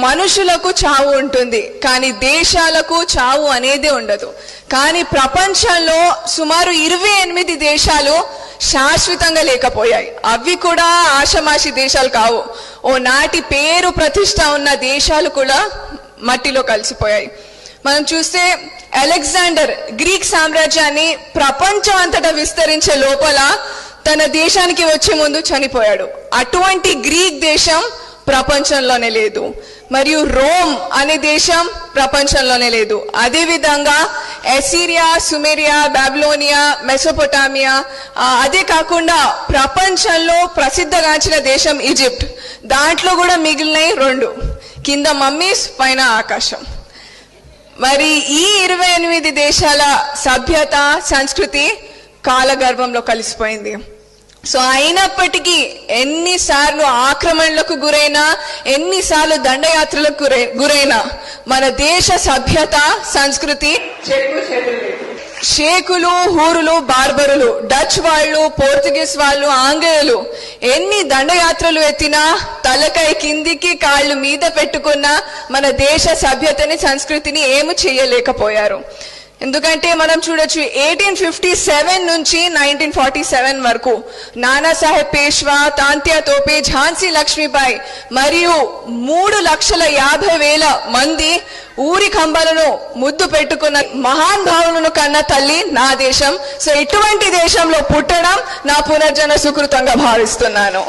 మనుషులకు చావు ఉంటుంది, కానీ దేశాలకు చావు అనేది ఉండదు. కానీ ప్రపంచంలో సుమారు 28 దేశాలు శాశ్వతంగా లేకపోయాయి. అవి కూడా ఆషమాషి దేశాలు కావు. ఓ నాటి పేరు ప్రతిష్ట ఉన్న దేశాలు కూడా మట్టిలో కలిసిపోయాయి. మనం చూస్తే అలెగ్జాండర్ గ్రీక్ సామ్రాజ్యాన్ని ప్రపంచం అంతటా విస్తరించే లోపల తన దేశానికి వచ్చే ముందు చనిపోయాడు. అటువంటి గ్రీక్ దేశం ప్రపంచంలోనే లేదు. మరియు రోమ్ అనే దేశం ప్రపంచంలోనే లేదు. అదే విధంగా అసిరియా, సుమేరియా, బాబిలోనియా, మెసోపొటామియా, అదే కాకుండా ప్రపంచంలో ప్రసిద్ధగాంచిన దేశం ఈజిప్ట్, దాంట్లో కూడా మిగిలినవి 2, కింద మమ్మీస్ పైన ఆకాశం. మరి ఈ 28 దేశాల సభ్యత సంస్కృతి కాలగర్భంలో కలిసిపోయింది. సో అయినప్పటికీ ఎన్నిసార్లు ఆక్రమణలకు గురైనా, ఎన్నిసార్లు దండయాత్రలకు గురైనా మన దేశ సభ్యత సంస్కృతి షేకులు, హూరులు, బార్బరులు, డచ్ వాళ్ళు, పోర్చుగీస్ వాళ్ళు, ఆంగ్లేయులు ఎన్ని దండయాత్రలు ఎత్తినా, తలకై కిందికి కాళ్ళు మీద పెట్టుకున్న మన దేశ సభ్యతని సంస్కృతిని ఏమి చేయలేకపోయారు. ఎందుకంటే మనం చూడొచ్చు 1857 నుంచి 1947 వరకు నానాసాహెబ్ పేష్వా, తాంత్యా తోపే, ఝాన్సీ లక్ష్మీబాయి మరియు 3,50,000 మంది ఊరి కంబలను ముద్దు పెట్టుకున్న మహాన్ భావులను కన్న తల్లి నా దేశం. సో ఇటువంటి దేశంలో పుట్టడం నా పునర్జన సుకృతంగా భావిస్తున్నాను.